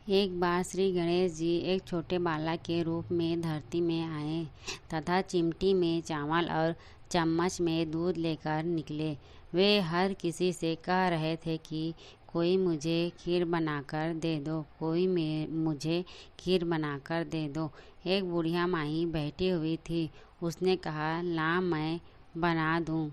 एक बार श्री गणेश जी एक छोटे बालक के रूप में धरती में आए तथा चिमटी में चावल और चम्मच में दूध लेकर निकले। वे हर किसी से कह रहे थे कि कोई मुझे खीर बनाकर दे दो, कोई मुझे खीर बनाकर दे दो। एक बुढ़िया माई बैठी हुई थी। उसने कहा, ला मैं बना दूं।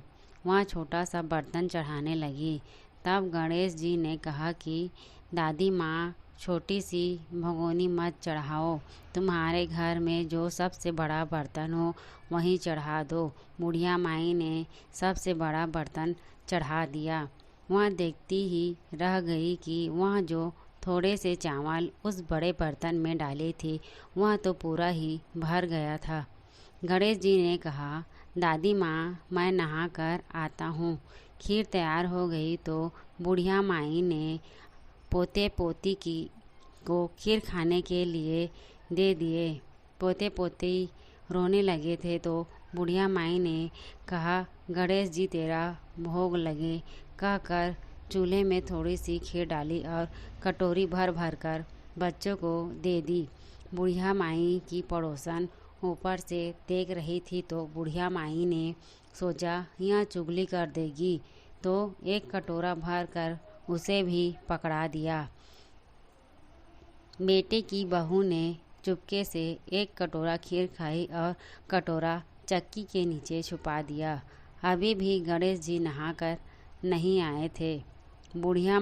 वह छोटा सा बर्तन चढ़ाने लगी। तब गणेश जी ने कहा कि दादी माँ, छोटी सी भगोनी मत चढ़ाओ, तुम्हारे घर में जो सबसे बड़ा बर्तन हो वहीं चढ़ा दो। बुढ़िया माई ने सबसे बड़ा बर्तन चढ़ा दिया। वह देखती ही रह गई कि वह जो थोड़े से चावल उस बड़े बर्तन में डाले थे वह तो पूरा ही भर गया था। गणेश जी ने कहा, दादी माँ, मैं नहा कर आता हूँ। खीर तैयार हो गई तो बुढ़िया माई ने पोते पोती को खीर खाने के लिए दे दिए। पोते पोती रोने लगे थे तो बुढ़िया माई ने कहा, गणेश जी तेरा भोग लगे, कहकर चूल्हे में थोड़ी सी खीर डाली और कटोरी भर भर कर बच्चों को दे दी। बुढ़िया माई की पड़ोसन ऊपर से देख रही थी तो बुढ़िया माई ने सोचा, यह चुगली कर देगी, तो एक कटोरा भर कर उसे भी पकड़ा दिया। बेटे की बहू ने चुपके से एक कटोरा खीर खाई और कटोरा चक्की के नीचे छुपा दिया। अभी भी गणेश जी नहाकर नहीं आए थे। बुढ़िया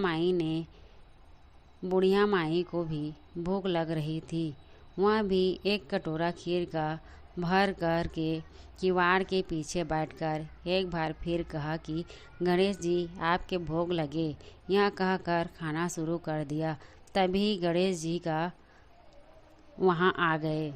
माई को भी भूख लग रही थी। वह भी एक कटोरा खीर का भर कर के किवाड़ के पीछे बैठकर एक बार फिर कहा कि गणेश जी आपके भोग लगे। यह कहकर खाना शुरू कर दिया। तभी गणेश जी का वहाँ आ गए।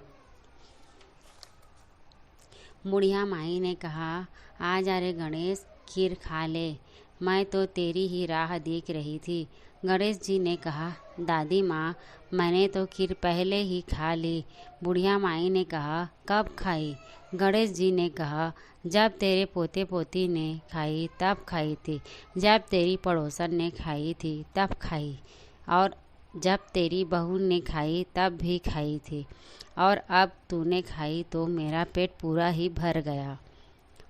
बुढ़िया माई ने कहा, आ जा रे गणेश, खीर खा ले, मैं तो तेरी ही राह देख रही थी। गणेश जी ने कहा, दादी माँ, मैंने तो खीर पहले ही खा ली। बुढ़िया माई ने कहा, कब खाई? गणेश जी ने कहा, जब तेरे पोते पोती ने खाई तब खाई थी, जब तेरी पड़ोसन ने खाई थी तब खाई, और जब तेरी बहू ने खाई तब भी खाई थी, और अब तूने खाई तो मेरा पेट पूरा ही भर गया।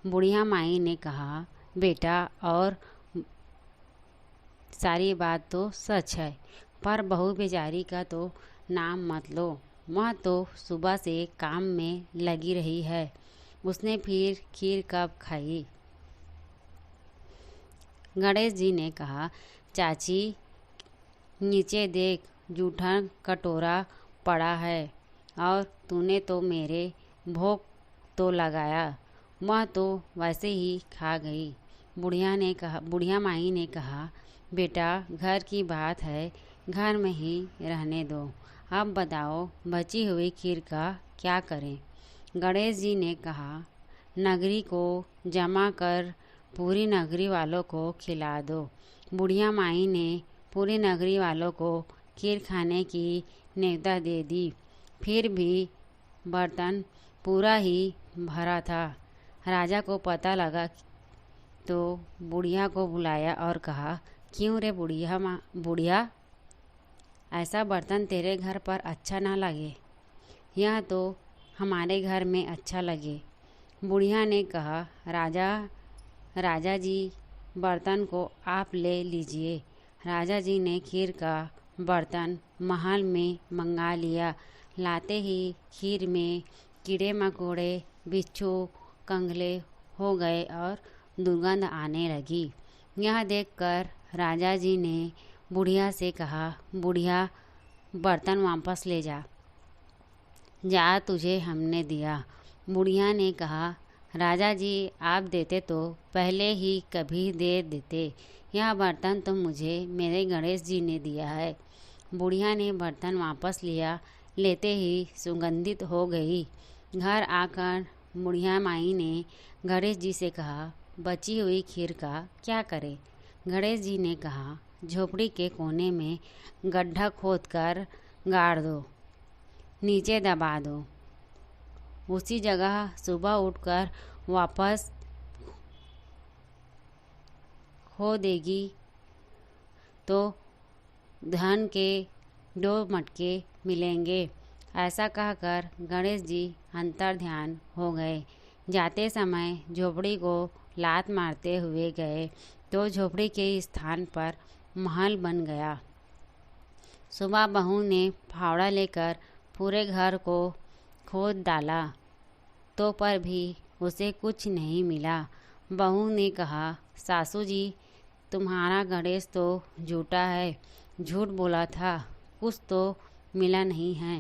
बुढ़िया माई ने कहा, बेटा, और सारी बात तो सच है, पर बहू बेचारी का तो नाम मत लो। वह तो सुबह से काम में लगी रही है। उसने फिर खीर कब खाई? गणेश जी ने कहा, चाची, नीचे देख, जूठा कटोरा पड़ा है, और तूने तो मेरे भोग तो लगाया, वह तो वैसे ही खा गई। बुढ़िया माई ने कहा, बेटा, घर की बात है, घर में ही रहने दो। अब बताओ, बची हुई खीर का क्या करें? गणेश जी ने कहा, नगरी को जमा कर पूरी नगरी वालों को खिला दो। बुढ़िया माई ने पूरी नगरी वालों को खीर खाने की न्योता दे दी। फिर भी बर्तन पूरा ही भरा था। राजा को पता लगा तो बुढ़िया को बुलाया और कहा, क्यों रे बुढ़िया, ऐसा बर्तन तेरे घर पर अच्छा ना लगे? यह तो हमारे घर में अच्छा लगे। बुढ़िया ने कहा, राजा जी, बर्तन को आप ले लीजिए। राजा जी ने खीर का बर्तन महल में मंगा लिया। लाते ही खीर में कीड़े मकोड़े, बिच्छू, कंघले हो गए और दुर्गंध आने लगी। यह देखकर राजा जी ने बुढ़िया से कहा, बुढ़िया, बर्तन वापस ले जा, तुझे हमने दिया। बुढ़िया ने कहा, राजा जी, आप देते तो पहले ही कभी दे देते। यह बर्तन तो मुझे मेरे गणेश जी ने दिया है। बुढ़िया ने बर्तन वापस लिया। लेते ही सुगंधित हो गई। घर आकर बुढ़िया माई ने गणेश जी से कहा, बची हुई खीर का क्या करें? गणेश जी ने कहा, झोपड़ी के कोने में गड्ढा खोदकर गाड़ दो, नीचे दबा दो। उसी जगह सुबह उठकर वापस खो देगी तो धन के 2 मटके मिलेंगे। ऐसा कहकर गणेश जी अंतर्ध्यान हो गए। जाते समय झोपड़ी को लात मारते हुए गए तो झोपड़ी के स्थान पर महल बन गया। सुबह बहू ने फावड़ा लेकर पूरे घर को खोद डाला तो पर भी उसे कुछ नहीं मिला। बहू ने कहा, सासू जी, तुम्हारा गणेश तो झूठा है, झूठ बोला था, कुछ तो मिला नहीं है।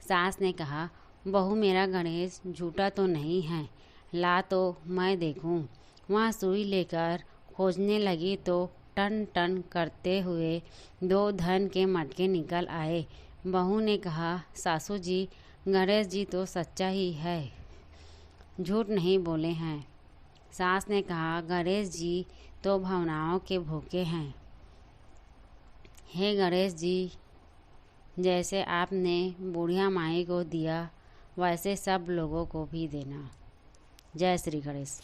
सास ने कहा, बहू, मेरा गणेश झूठा तो नहीं है, ला तो मैं देखूं। वह सुई लेकर खोजने लगी तो टन टन करते हुए 2 धन के मटके निकल आए। बहू ने कहा, सासू जी, गणेश जी तो सच्चा ही है, झूठ नहीं बोले हैं। सास ने कहा, गणेश जी तो भावनाओं के भूखे हैं। हे गणेश जी, जैसे आपने बुढ़िया माई को दिया वैसे सब लोगों को भी देना। जय श्री गणेश।